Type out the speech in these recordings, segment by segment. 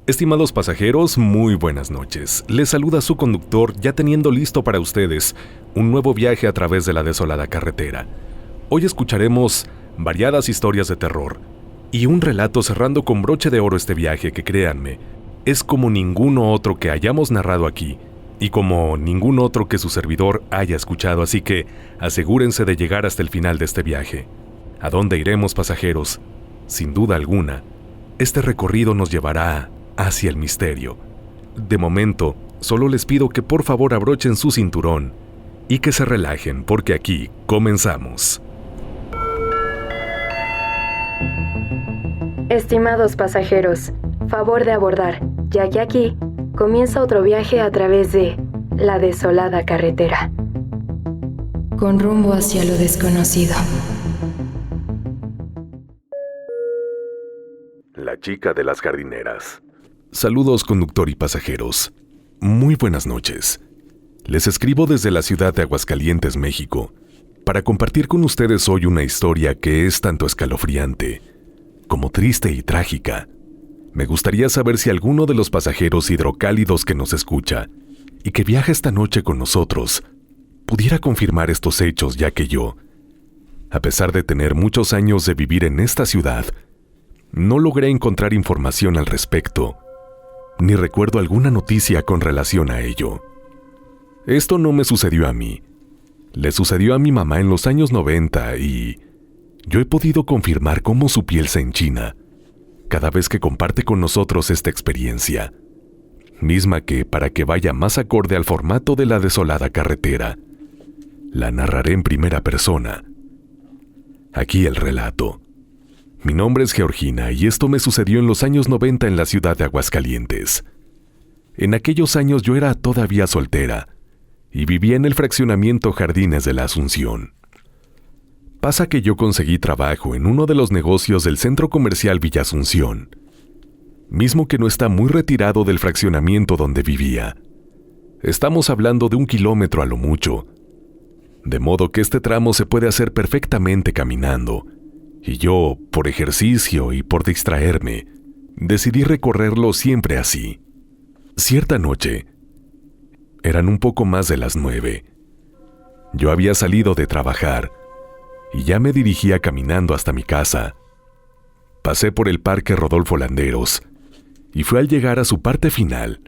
Estimados pasajeros, muy buenas noches. Les saluda su conductor ya teniendo listo para ustedes un nuevo viaje a través de la desolada carretera. Hoy escucharemos variadas historias de terror y un relato cerrando con broche de oro este viaje que, créanme, es como ninguno otro que hayamos narrado aquí y como ningún otro que su servidor haya escuchado, así que asegúrense de llegar hasta el final de este viaje. ¿A dónde iremos, pasajeros? Sin duda alguna, este recorrido nos llevará hacia el misterio. De momento, solo les pido que por favor abrochen su cinturón y que se relajen porque aquí comenzamos. Estimados pasajeros, favor de abordar, ya que aquí comienza otro viaje a través de la desolada carretera, con rumbo hacia lo desconocido. La chica de las jardineras. Saludos, conductor y pasajeros. Muy buenas noches. Les escribo desde la ciudad de Aguascalientes, México, para compartir con ustedes hoy una historia que es tanto escalofriante como triste y trágica. Me gustaría saber si alguno de los pasajeros hidrocálidos que nos escucha y que viaja esta noche con nosotros pudiera confirmar estos hechos, ya que yo, a pesar de tener muchos años de vivir en esta ciudad, no logré encontrar información al respecto, ni recuerdo alguna noticia con relación a ello. Esto no me sucedió a mí. Le sucedió a mi mamá en los años 90 y yo he podido confirmar cómo su piel se enchina cada vez que comparte con nosotros esta experiencia, misma que, para que vaya más acorde al formato de la desolada carretera, la narraré en primera persona. Aquí el relato. Mi nombre es Georgina y esto me sucedió en los años 90 en la ciudad de Aguascalientes. En aquellos años yo era todavía soltera y vivía en el fraccionamiento Jardines de la Asunción. Pasa que yo conseguí trabajo en uno de los negocios del centro comercial Villa Asunción, mismo que no está muy retirado del fraccionamiento donde vivía. Estamos hablando de 1 kilómetro a lo mucho, de modo que este tramo se puede hacer perfectamente caminando. Y yo, por ejercicio y por distraerme, decidí recorrerlo siempre así. Cierta noche, eran un poco más de las 9. Yo había salido de trabajar y ya me dirigía caminando hasta mi casa. Pasé por el Parque Rodolfo Landeros y fue al llegar a su parte final,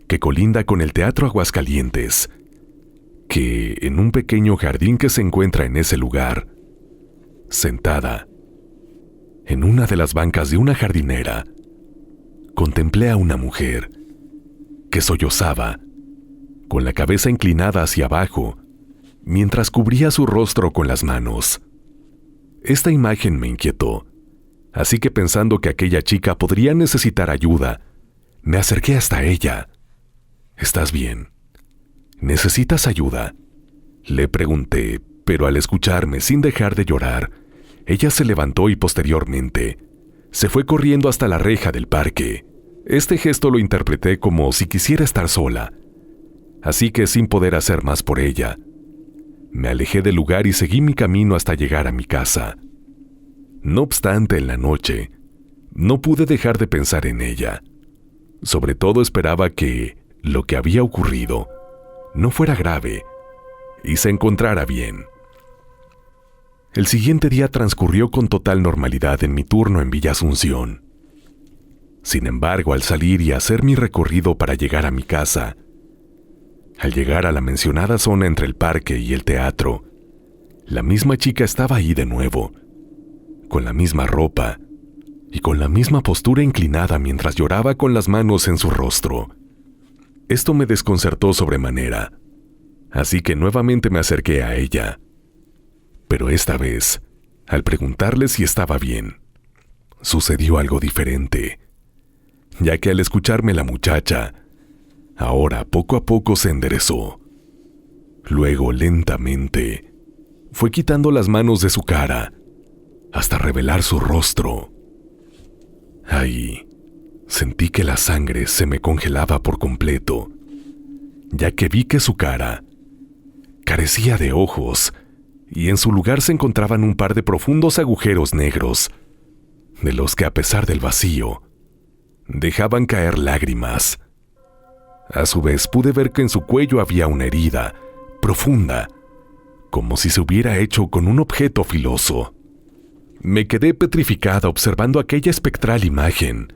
que colinda con el Teatro Aguascalientes, que en un pequeño jardín que se encuentra en ese lugar, sentada en una de las bancas de una jardinera, contemplé a una mujer que sollozaba, con la cabeza inclinada hacia abajo, mientras cubría su rostro con las manos. Esta imagen me inquietó, así que pensando que aquella chica podría necesitar ayuda, me acerqué hasta ella. ¿Estás bien? ¿Necesitas ayuda?, le pregunté, pero al escucharme sin dejar de llorar, ella se levantó y posteriormente se fue corriendo hasta la reja del parque. Este gesto lo interpreté como si quisiera estar sola, así que sin poder hacer más por ella, me alejé del lugar y seguí mi camino hasta llegar a mi casa. No obstante, en la noche, no pude dejar de pensar en ella. Sobre todo esperaba que lo que había ocurrido no fuera grave y se encontrara bien. El siguiente día transcurrió con total normalidad en mi turno en Villa Asunción. Sin embargo, al salir y hacer mi recorrido para llegar a mi casa, al llegar a la mencionada zona entre el parque y el teatro, la misma chica estaba ahí de nuevo, con la misma ropa y con la misma postura inclinada mientras lloraba con las manos en su rostro. Esto me desconcertó sobremanera, así que nuevamente me acerqué a ella. Pero esta vez, al preguntarle si estaba bien, sucedió algo diferente, ya que al escucharme la muchacha, ahora poco a poco se enderezó. Luego, lentamente, fue quitando las manos de su cara hasta revelar su rostro. Ahí, sentí que la sangre se me congelaba por completo, ya que vi que su cara carecía de ojos y en su lugar se encontraban un par de profundos agujeros negros, de los que, a pesar del vacío, dejaban caer lágrimas. A su vez pude ver que en su cuello había una herida profunda, como si se hubiera hecho con un objeto filoso. Me quedé petrificada observando aquella espectral imagen,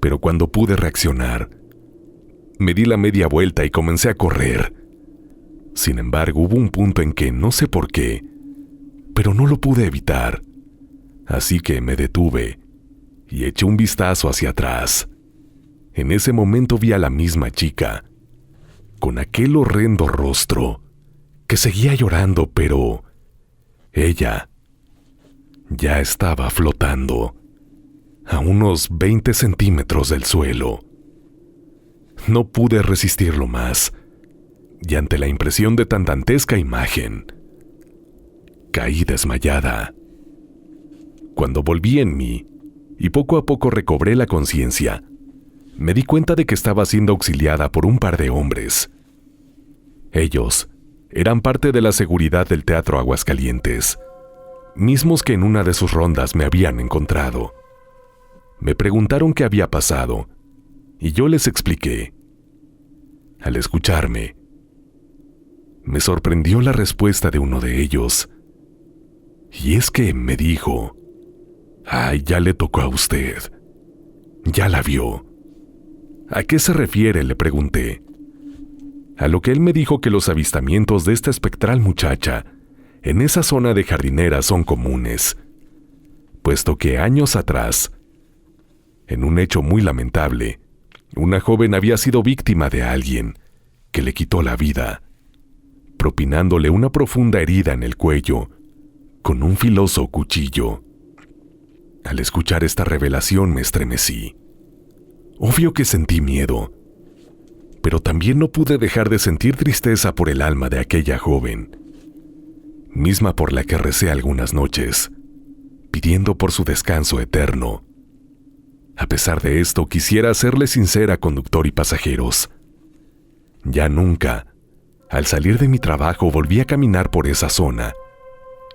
pero cuando pude reaccionar, me di la media vuelta y comencé a correr. Sin embargo, hubo un punto en que no sé por qué, pero no lo pude evitar, así que me detuve y eché un vistazo hacia atrás. En ese momento vi a la misma chica, con aquel horrendo rostro, que seguía llorando, pero ella ya estaba flotando a unos 20 centímetros del suelo. No pude resistirlo más, y ante la impresión de tan dantesca imagen, caí desmayada. Cuando volví en mí, y poco a poco recobré la conciencia, me di cuenta de que estaba siendo auxiliada por un par de hombres. Ellos eran parte de la seguridad del Teatro Aguascalientes, mismos que en una de sus rondas me habían encontrado. Me preguntaron qué había pasado, y yo les expliqué. Al escucharme, me sorprendió la respuesta de uno de ellos, y es que me dijo: «Ay, ya le tocó a usted. Ya la vio». «¿A qué se refiere?», le pregunté. A lo que él me dijo que los avistamientos de esta espectral muchacha en esa zona de jardineras son comunes, puesto que años atrás, en un hecho muy lamentable, una joven había sido víctima de alguien que le quitó la vida, propinándole una profunda herida en el cuello con un filoso cuchillo. Al escuchar esta revelación me estremecí. Obvio que sentí miedo, pero también no pude dejar de sentir tristeza por el alma de aquella joven, misma por la que recé algunas noches, pidiendo por su descanso eterno. A pesar de esto, quisiera serle sincera, conductor y pasajeros. Ya nunca, al salir de mi trabajo, volví a caminar por esa zona,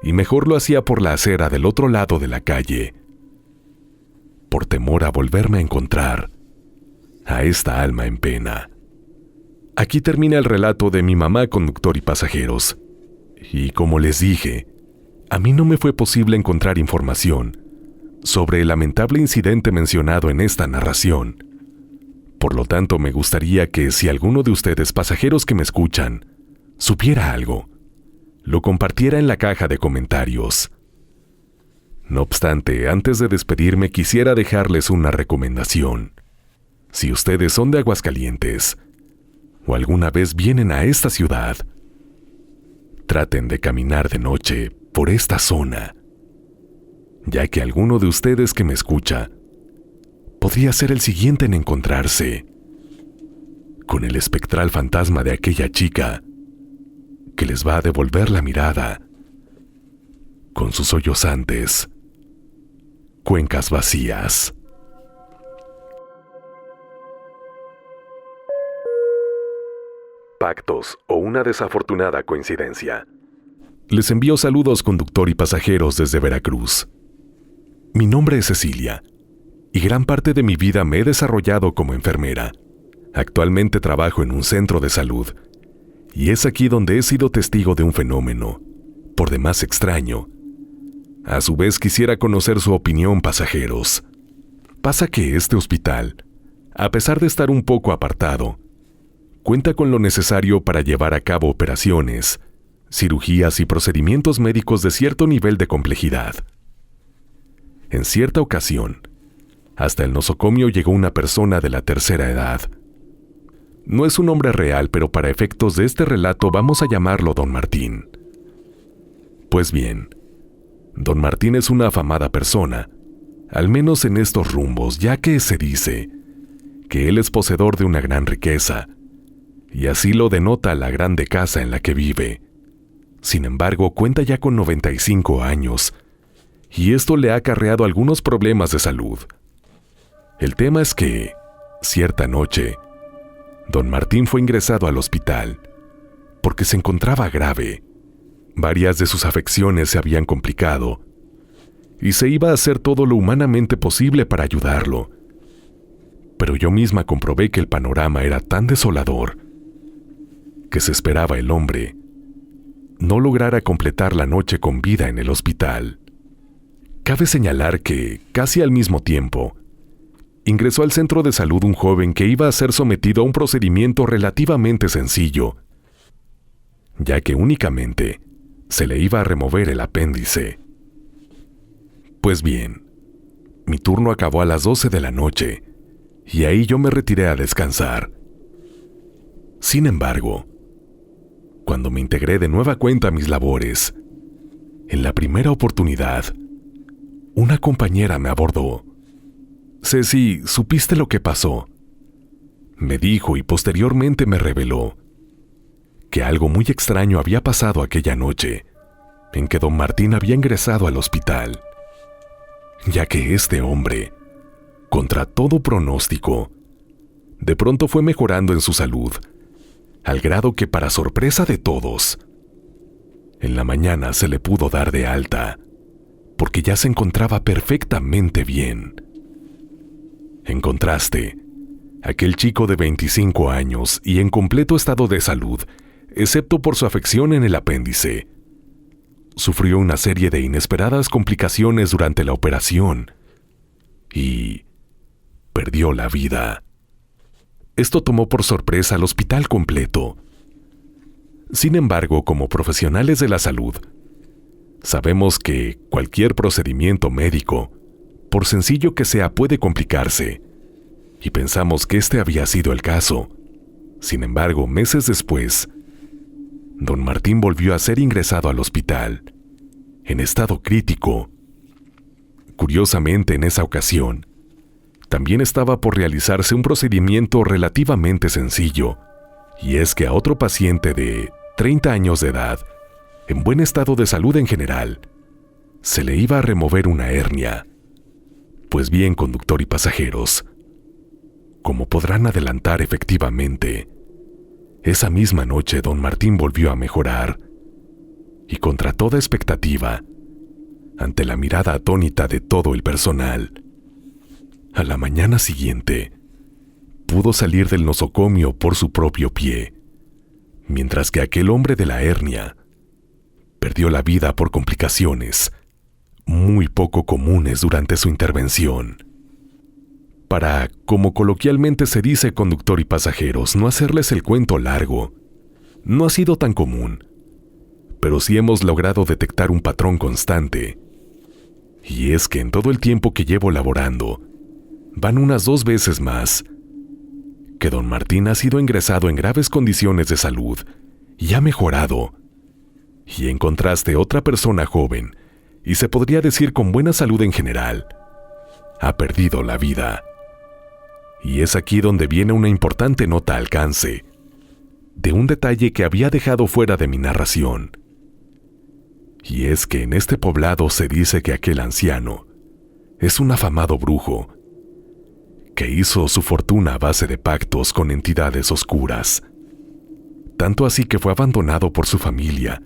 y mejor lo hacía por la acera del otro lado de la calle, por temor a volverme a encontrar a esta alma en pena. Aquí termina el relato de mi mamá, conductor y pasajeros. Y como les dije, a mí no me fue posible encontrar información sobre el lamentable incidente mencionado en esta narración. Por lo tanto, me gustaría que si alguno de ustedes, pasajeros que me escuchan, supiera algo, lo compartiera en la caja de comentarios. No obstante, antes de despedirme, quisiera dejarles una recomendación. Si ustedes son de Aguascalientes o alguna vez vienen a esta ciudad, traten de caminar de noche por esta zona, ya que alguno de ustedes que me escucha podría ser el siguiente en encontrarse con el espectral fantasma de aquella chica que les va a devolver la mirada con sus sollozantes cuencas vacías. Pactos o una desafortunada coincidencia. Les envío saludos, conductor y pasajeros, desde Veracruz. Mi nombre es Cecilia, y gran parte de mi vida me he desarrollado como enfermera. Actualmente trabajo en un centro de salud, y es aquí donde he sido testigo de un fenómeno, por demás extraño. A su vez, quisiera conocer su opinión, pasajeros. Pasa que este hospital, a pesar de estar un poco apartado, cuenta con lo necesario para llevar a cabo operaciones, cirugías y procedimientos médicos de cierto nivel de complejidad. En cierta ocasión, hasta el nosocomio llegó una persona de la tercera edad. No es un nombre real, pero para efectos de este relato vamos a llamarlo Don Martín. Pues bien, Don Martín es una afamada persona, al menos en estos rumbos, ya que se dice que él es poseedor de una gran riqueza, y así lo denota la grande casa en la que vive. Sin embargo, cuenta ya con 95 años, y esto le ha acarreado algunos problemas de salud. El tema es que, cierta noche, Don Martín fue ingresado al hospital, porque se encontraba grave. Varias de sus afecciones se habían complicado, y se iba a hacer todo lo humanamente posible para ayudarlo. pero yo misma comprobé que el panorama era tan desolador que se esperaba el hombre no lograra completar la noche con vida en el hospital. Cabe señalar que, casi al mismo tiempo, ingresó al centro de salud un joven que iba a ser sometido a un procedimiento relativamente sencillo, ya que únicamente se le iba a remover el apéndice. Pues bien, mi turno acabó a las 12 de la noche, y ahí yo me retiré a descansar. Sin embargo, cuando me integré de nueva cuenta a mis labores, en la primera oportunidad, una compañera me abordó. «Ceci, ¿supiste lo que pasó?», me dijo, y posteriormente me reveló que algo muy extraño había pasado aquella noche en que don Martín había ingresado al hospital, ya que este hombre, contra todo pronóstico, de pronto fue mejorando en su salud, al grado que, para sorpresa de todos, en la mañana se le pudo dar de alta, porque ya se encontraba perfectamente bien. En contraste, aquel chico de 25 años y en completo estado de salud, excepto por su afección en el apéndice, sufrió una serie de inesperadas complicaciones durante la operación y perdió la vida. Esto tomó por sorpresa al hospital completo. Sin embargo, como profesionales de la salud, sabemos que cualquier procedimiento médico, por sencillo que sea, puede complicarse, y pensamos que este había sido el caso. Sin embargo, meses después, don Martín volvió a ser ingresado al hospital, en estado crítico. Curiosamente, en esa ocasión, también estaba por realizarse un procedimiento relativamente sencillo, y es que a otro paciente de 30 años de edad, en buen estado de salud en general, se le iba a remover una hernia. Pues bien, conductor y pasajeros, como podrán adelantar, efectivamente, esa misma noche don Martín volvió a mejorar, y contra toda expectativa, ante la mirada atónita de todo el personal, a la mañana siguiente, pudo salir del nosocomio por su propio pie, mientras que aquel hombre de la hernia perdió la vida por complicaciones muy poco comunes durante su intervención. Para, como coloquialmente se dice, conductor y pasajeros, no hacerles el cuento largo, no ha sido tan común, pero sí hemos logrado detectar un patrón constante, y es que en todo el tiempo que llevo laborando, van unas 2 veces más que don Martín ha sido ingresado en graves condiciones de salud y ha mejorado, y en contraste otra persona joven, y se podría decir con buena salud en general, ha perdido la vida. Y es aquí donde viene una importante nota al alcance de un detalle que había dejado fuera de mi narración. Y es que en este poblado se dice que aquel anciano es un afamado brujo que hizo su fortuna a base de pactos con entidades oscuras. Tanto así que fue abandonado por su familia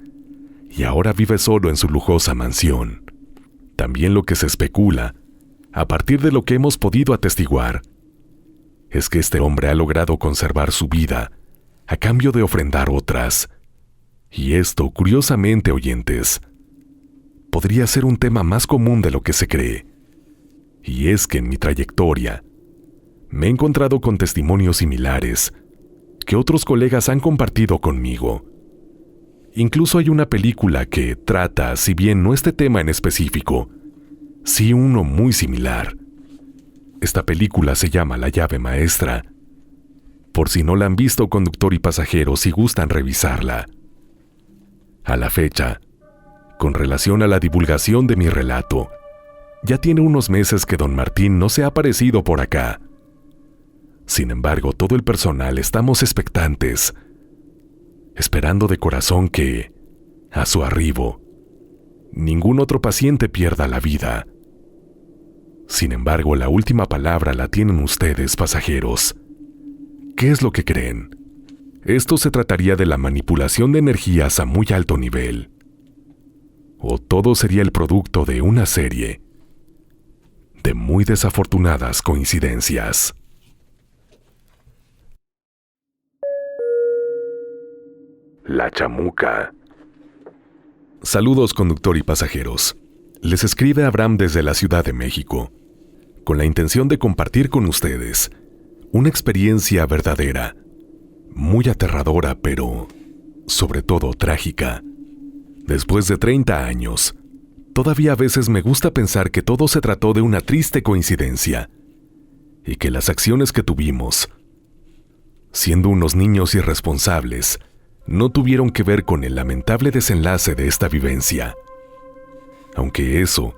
y ahora vive solo en su lujosa mansión. También lo que se especula, a partir de lo que hemos podido atestiguar, es que este hombre ha logrado conservar su vida a cambio de ofrendar otras. Y esto, curiosamente, oyentes, podría ser un tema más común de lo que se cree. Y es que en mi trayectoria me he encontrado con testimonios similares que otros colegas han compartido conmigo. Incluso hay una película que trata, si bien no este tema en específico, sí uno muy similar. Esta película se llama La llave maestra. Por si no la han visto, conductor y pasajeros, si gustan revisarla. A la fecha, con relación a la divulgación de mi relato, ya tiene unos meses que don Martín no se ha aparecido por acá. Sin embargo, todo el personal estamos expectantes, esperando de corazón que, a su arribo, ningún otro paciente pierda la vida. Sin embargo, la última palabra la tienen ustedes, pasajeros. ¿Qué es lo que creen? ¿Esto se trataría de la manipulación de energías a muy alto nivel? ¿O todo sería el producto de una serie de muy desafortunadas coincidencias? La chamuca. Saludos, conductor y pasajeros. Les escribe Abraham desde la Ciudad de México, con la intención de compartir con ustedes una experiencia verdadera, muy aterradora, pero sobre todo trágica. Después de 30 años, todavía a veces me gusta pensar que todo se trató de una triste coincidencia y que las acciones que tuvimos, siendo unos niños irresponsables, no tuvieron que ver con el lamentable desenlace de esta vivencia. Aunque eso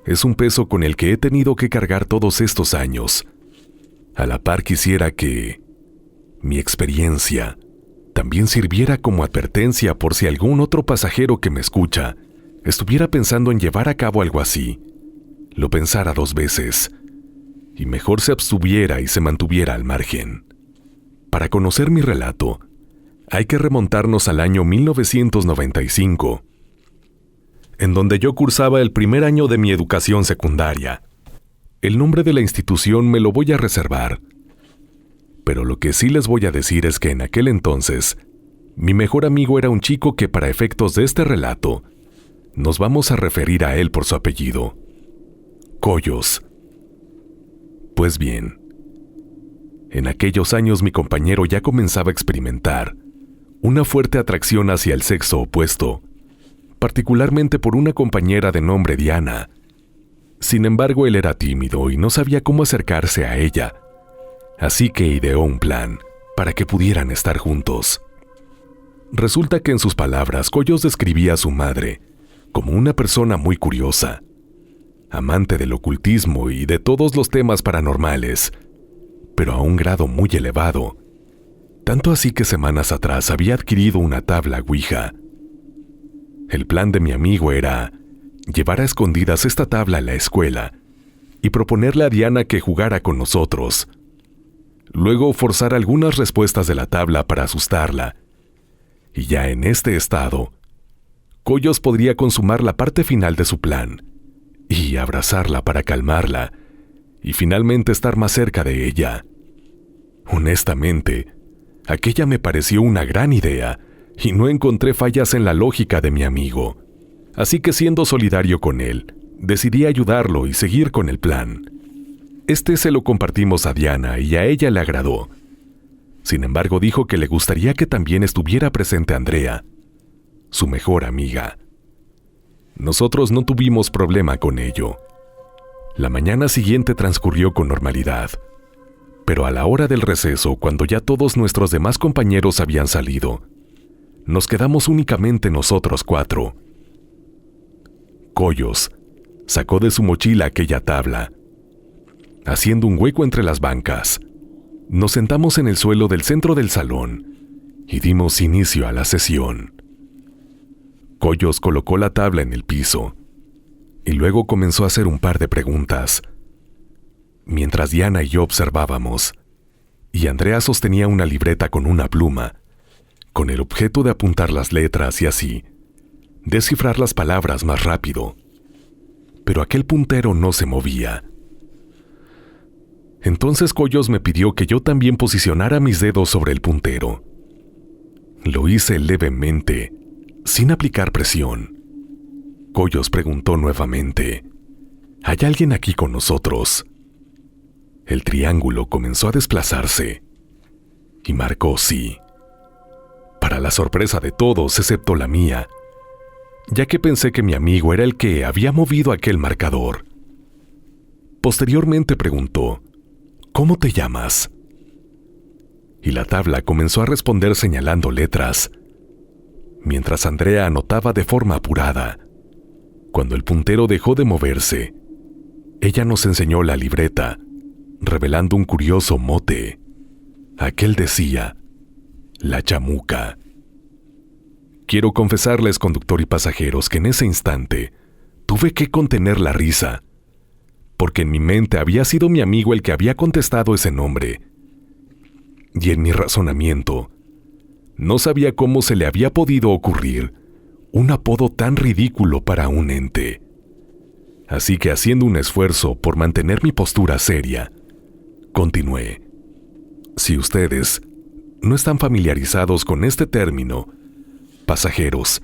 es un peso con el que he tenido que cargar todos estos años. A la par quisiera que mi experiencia también sirviera como advertencia por si algún otro pasajero que me escucha estuviera pensando en llevar a cabo algo así, lo pensara 2 veces y mejor se abstuviera y se mantuviera al margen. Para conocer mi relato, hay que remontarnos al año 1995, en donde yo cursaba el primer año de mi educación secundaria. El nombre de la institución me lo voy a reservar, pero lo que sí les voy a decir es que en aquel entonces, mi mejor amigo era un chico que para efectos de este relato, nos vamos a referir a él por su apellido, Collos. Pues bien, en aquellos años mi compañero ya comenzaba a experimentar una fuerte atracción hacia el sexo opuesto, particularmente por una compañera de nombre Diana. Sin embargo, él era tímido y no sabía cómo acercarse a ella, así que ideó un plan para que pudieran estar juntos. Resulta que en sus palabras, Collos describía a su madre como una persona muy curiosa, amante del ocultismo y de todos los temas paranormales, pero a un grado muy elevado, tanto así que semanas atrás había adquirido una tabla Ouija. El plan de mi amigo era llevar a escondidas esta tabla a la escuela y proponerle a Diana que jugara con nosotros. Luego forzar algunas respuestas de la tabla para asustarla. Y ya en este estado, Collos podría consumar la parte final de su plan y abrazarla para calmarla y finalmente estar más cerca de ella. Honestamente, aquella me pareció una gran idea y no encontré fallas en la lógica de mi amigo. Así que siendo solidario con él, decidí ayudarlo y seguir con el plan. Este se lo compartimos a Diana y a ella le agradó. Sin embargo, dijo que le gustaría que también estuviera presente Andrea, su mejor amiga. Nosotros no tuvimos problema con ello. La mañana siguiente transcurrió con normalidad, pero a la hora del receso, cuando ya todos nuestros demás compañeros habían salido, nos quedamos únicamente nosotros 4. Collos sacó de su mochila aquella tabla. Haciendo un hueco entre las bancas, nos sentamos en el suelo del centro del salón y dimos inicio a la sesión. Collos colocó la tabla en el piso y luego comenzó a hacer un par de preguntas, mientras Diana y yo observábamos, y Andrea sostenía una libreta con una pluma, con el objeto de apuntar las letras y así descifrar las palabras más rápido. Pero aquel puntero no se movía. Entonces Collos me pidió que yo también posicionara mis dedos sobre el puntero. Lo hice levemente, sin aplicar presión. Collos preguntó nuevamente: ¿hay alguien aquí con nosotros? El triángulo comenzó a desplazarse y marcó sí. Para la sorpresa de todos, excepto la mía, ya que pensé que mi amigo era el que había movido aquel marcador. Posteriormente preguntó: ¿cómo te llamas? Y la tabla comenzó a responder señalando letras, mientras Andrea anotaba de forma apurada. Cuando el puntero dejó de moverse, ella nos enseñó la libreta, revelando un curioso mote. Aquel decía: La Chamuca. Quiero confesarles, conductor y pasajeros, que en ese instante tuve que contener la risa, porque en mi mente había sido mi amigo el que había contestado ese nombre. Y en mi razonamiento, no sabía cómo se le había podido ocurrir un apodo tan ridículo para un ente. Así que, haciendo un esfuerzo por mantener mi postura seria, continué. Si ustedes no están familiarizados con este término, pasajeros.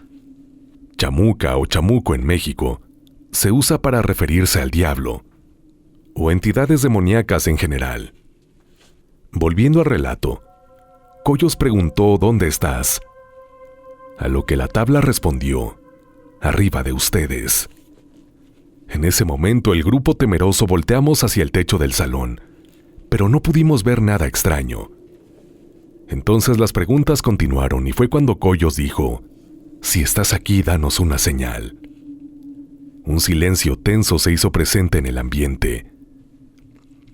Chamuca o chamuco en México se usa para referirse al diablo o entidades demoníacas en general. Volviendo al relato, Coyos preguntó ¿dónde estás? A lo que la tabla respondió, arriba de ustedes. En ese momento el grupo temeroso volteamos hacia el techo del salón, pero no pudimos ver nada extraño. Entonces las preguntas continuaron y fue cuando Coyos dijo, si estás aquí, danos una señal. Un silencio tenso se hizo presente en el ambiente.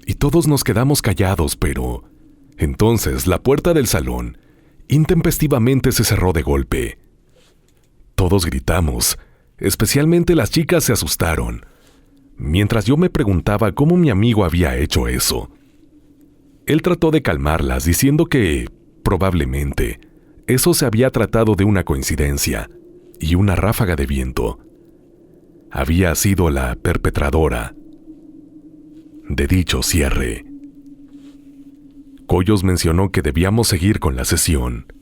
Y todos nos quedamos callados, pero entonces la puerta del salón intempestivamente se cerró de golpe. Todos gritamos, especialmente las chicas se asustaron, mientras yo me preguntaba cómo mi amigo había hecho eso. Él trató de calmarlas diciendo que, probablemente, eso se había tratado de una coincidencia y una ráfaga de viento. Había sido la perpetradora de dicho cierre. Coyos mencionó que debíamos seguir con la sesión,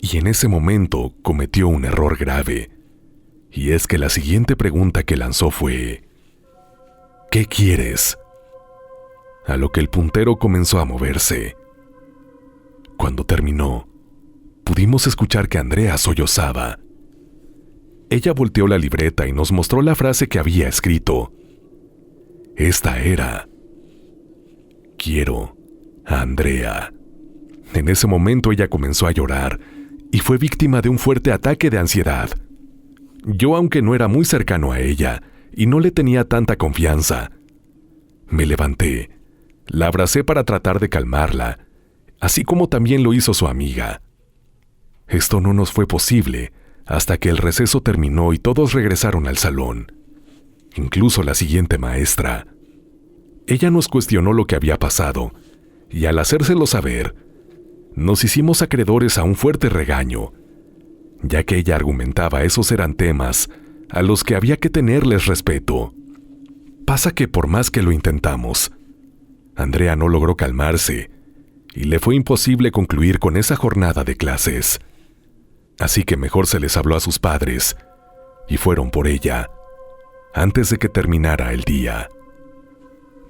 y en ese momento cometió un error grave, y es que la siguiente pregunta que lanzó fue, ¿qué quieres? A lo que el puntero comenzó a moverse. Cuando terminó, pudimos escuchar que Andrea sollozaba. Ella volteó la libreta y nos mostró la frase que había escrito. Esta era: quiero a Andrea. En ese momento ella comenzó a llorar y fue víctima de un fuerte ataque de ansiedad. Yo, aunque no era muy cercano a ella y no le tenía tanta confianza, me levanté, la abracé para tratar de calmarla, así como también lo hizo su amiga. Esto no nos fue posible hasta que el receso terminó y todos regresaron al salón, incluso la siguiente maestra. Ella nos cuestionó lo que había pasado, y al hacérselo saber, nos hicimos acreedores a un fuerte regaño, ya que ella argumentaba esos eran temas a los que había que tenerles respeto. Pasa que por más que lo intentamos, Andrea no logró calmarse, y le fue imposible concluir con esa jornada de clases. Así que mejor se les habló a sus padres, y fueron por ella, antes de que terminara el día.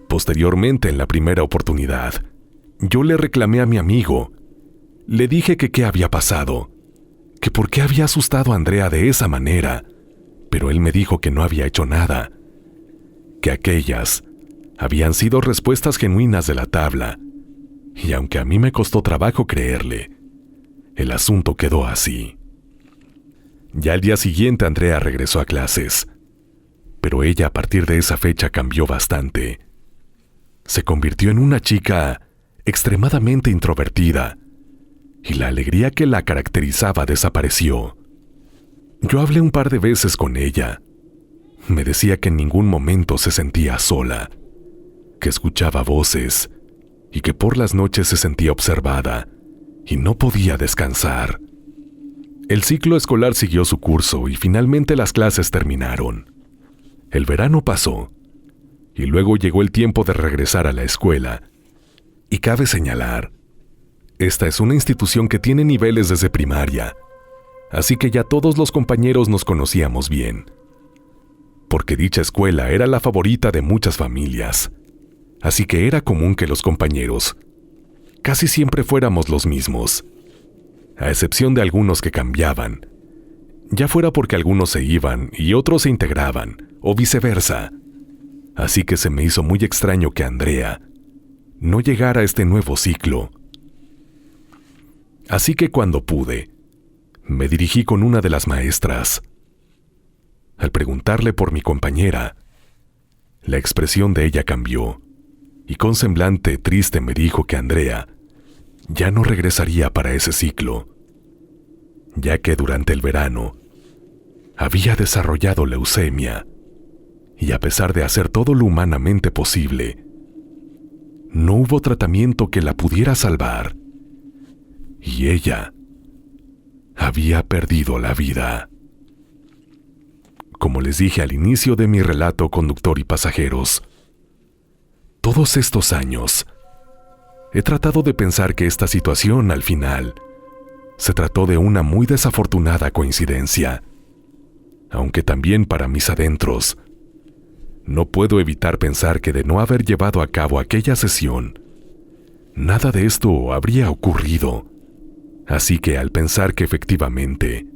Posteriormente, en la primera oportunidad, yo le reclamé a mi amigo. Le dije que qué había pasado, que por qué había asustado a Andrea de esa manera, pero él me dijo que no había hecho nada, que aquellas habían sido respuestas genuinas de la tabla, y aunque a mí me costó trabajo creerle, el asunto quedó así. Ya al día siguiente Andrea regresó a clases, pero ella a partir de esa fecha cambió bastante. Se convirtió en una chica extremadamente introvertida, y la alegría que la caracterizaba desapareció. Yo hablé un par de veces con ella. Me decía que en ningún momento se sentía sola, que escuchaba voces y que por las noches se sentía observada y no podía descansar. El ciclo escolar siguió su curso y finalmente las clases terminaron. El verano pasó y luego llegó el tiempo de regresar a la escuela. Y cabe señalar, esta es una institución que tiene niveles desde primaria, así que ya todos los compañeros nos conocíamos bien, porque dicha escuela era la favorita de muchas familias, así que era común que los compañeros casi siempre fuéramos los mismos, a excepción de algunos que cambiaban, ya fuera porque algunos se iban y otros se integraban, o viceversa. Así que se me hizo muy extraño que Andrea no llegara a este nuevo ciclo. Así que cuando pude, me dirigí con una de las maestras. Al preguntarle por mi compañera, la expresión de ella cambió, y con semblante triste me dijo que Andrea ya no regresaría para ese ciclo, ya que durante el verano había desarrollado leucemia, y a pesar de hacer todo lo humanamente posible, no hubo tratamiento que la pudiera salvar, y ella había perdido la vida. Como les dije al inicio de mi relato, conductor y pasajeros, todos estos años he tratado de pensar que esta situación, al final, Se trató de una muy desafortunada coincidencia, aunque también para mis adentros. No puedo evitar pensar que de no haber llevado a cabo aquella sesión, nada de esto habría ocurrido. Así que al pensar que efectivamente,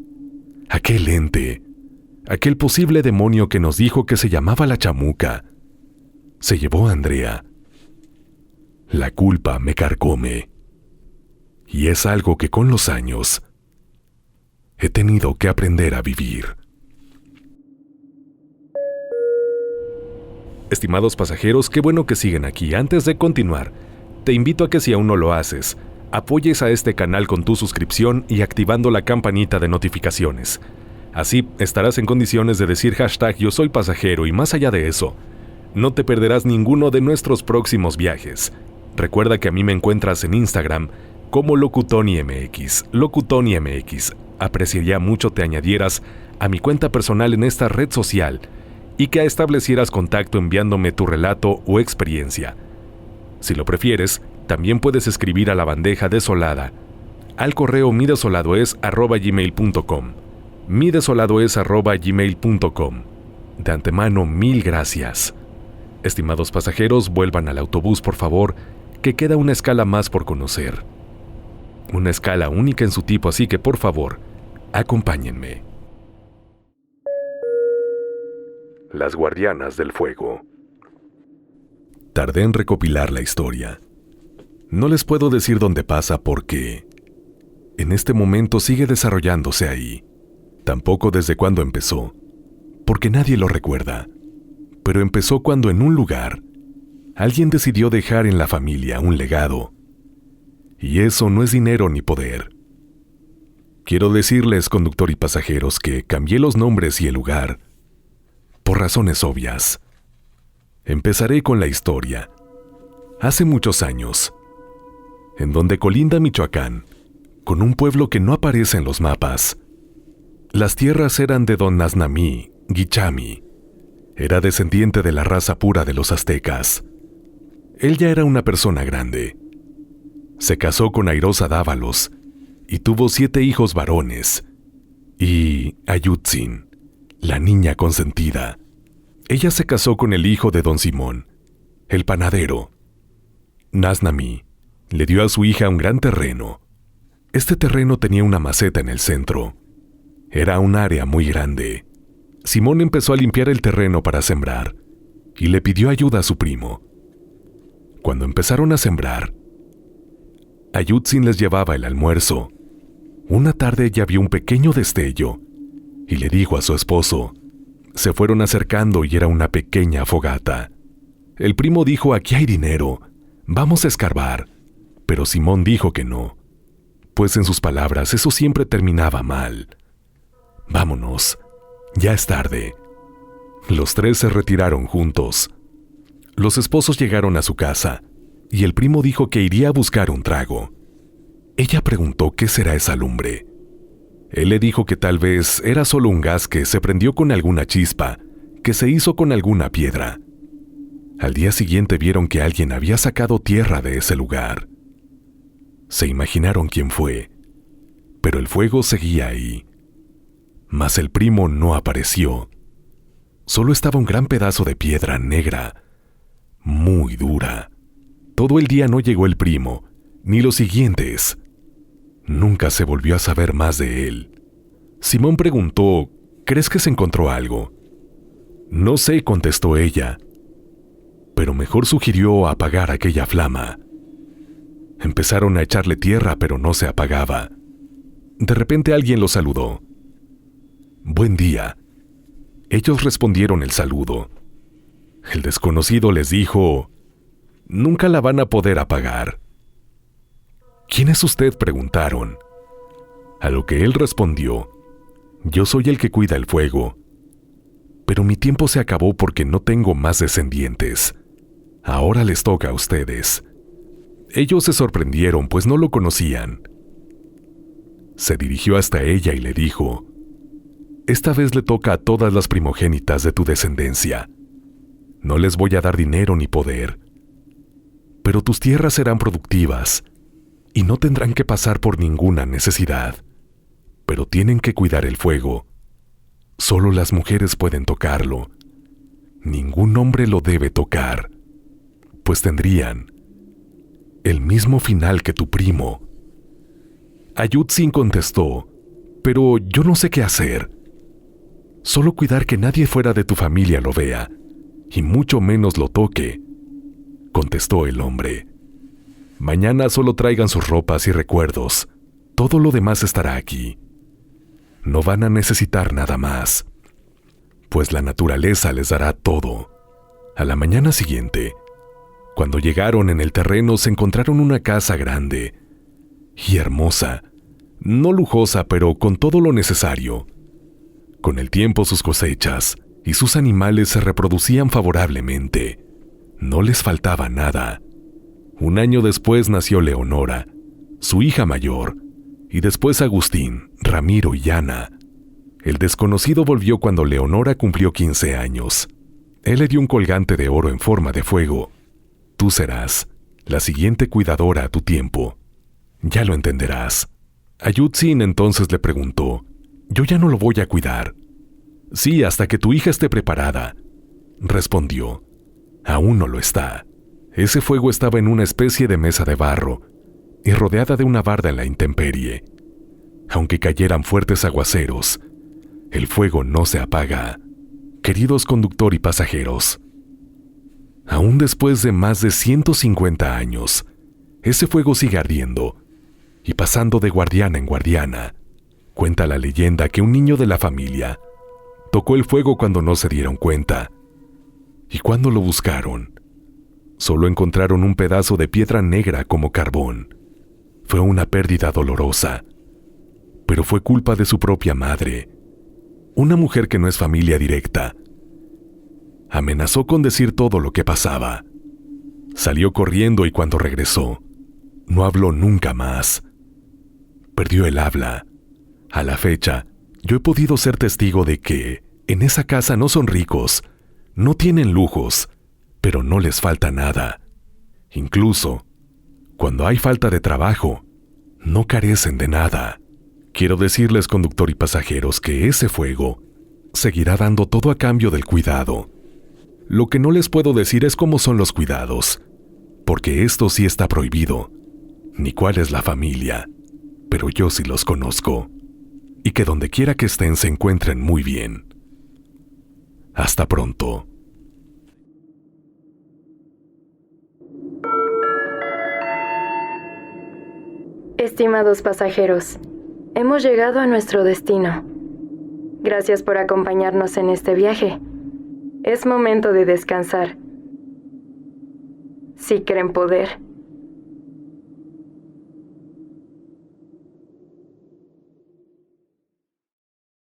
aquel ente, aquel posible demonio que nos dijo que se llamaba la chamuca, se llevó a Andrea, la culpa me carcome. Y es algo que con los años he tenido que aprender a vivir. Estimados pasajeros, qué bueno que siguen aquí. Antes de continuar, te invito a que si aún no lo haces, apoyes a este canal con tu suscripción y activando la campanita de notificaciones. Así estarás en condiciones de decir hashtag yo soy pasajero y más allá de eso, no te perderás ninguno de nuestros próximos viajes. Recuerda que a mí me encuentras en Instagram como LocutoniMX. LocutoniMX. Apreciaría mucho te añadieras a mi cuenta personal en esta red social y que establecieras contacto enviándome tu relato o experiencia. Si lo prefieres, también puedes escribir a la bandeja desolada, al correo midesoladoes@gmail.com. midesoladoes@gmail.com. De antemano, mil gracias. Estimados pasajeros, vuelvan al autobús, por favor, que queda una escala más por conocer. Una escala única en su tipo, así que por favor, acompáñenme. Las guardianas del fuego. Tardé en recopilar la historia. No les puedo decir dónde pasa porque en este momento sigue desarrollándose ahí. Tampoco desde cuándo empezó, porque nadie lo recuerda. Pero empezó cuando en un lugar alguien decidió dejar en la familia un legado. Y eso no es dinero ni poder. Quiero decirles, conductor y pasajeros, que cambié los nombres y el lugar por razones obvias. Empezaré con la historia. Hace muchos años, en donde colinda Michoacán, con un pueblo que no aparece en los mapas. Las tierras eran de don Naznamí Guichami. Era descendiente de la raza pura de los aztecas. Él ya era una persona grande. Se casó con Airosa Dávalos y tuvo 7 hijos varones. Y Ayutzin, la niña consentida. Ella se casó con el hijo de don Simón, el panadero. Naznamí le dio a su hija un gran terreno. Este terreno tenía una maceta en el centro. Era un área muy grande. Simón empezó a limpiar el terreno para sembrar y le pidió ayuda a su primo. Cuando empezaron a sembrar, Ayutzin les llevaba el almuerzo. Una tarde ella vio un pequeño destello y le dijo a su esposo. Se fueron acercando y era una pequeña fogata. El primo dijo: aquí hay dinero, vamos a escarbar. Pero Simón dijo que no, pues en sus palabras eso siempre terminaba mal. Vámonos, ya es tarde. Los 3 se retiraron juntos. Los esposos llegaron a su casa y el primo dijo que iría a buscar un trago. Ella preguntó qué será esa lumbre. Él le dijo que tal vez era solo un gas que se prendió con alguna chispa, que se hizo con alguna piedra. Al día siguiente vieron que alguien había sacado tierra de ese lugar. Se imaginaron quién fue, pero el fuego seguía ahí. Mas el primo no apareció. Solo estaba un gran pedazo de piedra negra, muy dura. Todo el día no llegó el primo, ni los siguientes. Nunca se volvió a saber más de él. Simón preguntó: ¿crees que se encontró algo? No sé, contestó ella, pero mejor sugirió apagar aquella flama. Empezaron a echarle tierra, pero no se apagaba. De repente alguien los saludó. Buen día. Ellos respondieron el saludo. El desconocido les dijo: nunca la van a poder apagar. ¿Quién es usted?, preguntaron. A lo que él respondió: yo soy el que cuida el fuego, pero mi tiempo se acabó porque no tengo más descendientes. Ahora les toca a ustedes. Ellos se sorprendieron, pues no lo conocían. Se dirigió hasta ella y le dijo: esta vez le toca a todas las primogénitas de tu descendencia. No les voy a dar dinero ni poder, pero tus tierras serán productivas y no tendrán que pasar por ninguna necesidad. Pero tienen que cuidar el fuego. Solo las mujeres pueden tocarlo. Ningún hombre lo debe tocar, pues tendrían el mismo final que tu primo. Ayutzin contestó: pero yo no sé qué hacer. Solo cuidar que nadie fuera de tu familia lo vea, y mucho menos lo toque, contestó el hombre. Mañana solo traigan sus ropas y recuerdos. Todo lo demás estará aquí. No van a necesitar nada más, pues la naturaleza les dará todo. A la mañana siguiente, cuando llegaron en el terreno, se encontraron una casa grande y hermosa, no lujosa, pero con todo lo necesario. Con el tiempo sus cosechas y sus animales se reproducían favorablemente. No les faltaba nada. Un año después nació Leonora, su hija mayor, y después Agustín, Ramiro y Ana. El desconocido volvió cuando Leonora cumplió 15 años. Él le dio un colgante de oro en forma de fuego. Tú serás la siguiente cuidadora a tu tiempo. Ya lo entenderás. Ayutzin entonces le preguntó: yo ya no lo voy a cuidar. Sí, hasta que tu hija esté preparada, respondió. Aún no lo está. Ese fuego estaba en una especie de mesa de barro y rodeada de una barda en la intemperie. Aunque cayeran fuertes aguaceros, el fuego no se apaga. Queridos conductor y pasajeros, aún después de más de 150 años, ese fuego sigue ardiendo y pasando de guardiana en guardiana. Cuenta la leyenda que un niño de la familia tocó el fuego cuando no se dieron cuenta, y cuando lo buscaron, solo encontraron un pedazo de piedra negra como carbón. Fue una pérdida dolorosa, pero fue culpa de su propia madre, una mujer que no es familia directa. Amenazó con decir todo lo que pasaba. Salió corriendo y cuando regresó, no habló nunca más. Perdió el habla. A la fecha, yo he podido ser testigo de que en esa casa no son ricos, no tienen lujos, pero no les falta nada. Incluso, cuando hay falta de trabajo, no carecen de nada. Quiero decirles, conductor y pasajeros, que ese fuego seguirá dando todo a cambio del cuidado. Lo que no les puedo decir es cómo son los cuidados, porque esto sí está prohibido, ni cuál es la familia, pero yo sí los conozco, y que donde quiera que estén se encuentren muy bien. Hasta pronto. Estimados pasajeros, hemos llegado a nuestro destino. Gracias por acompañarnos en este viaje. Es momento de descansar. Si creen poder,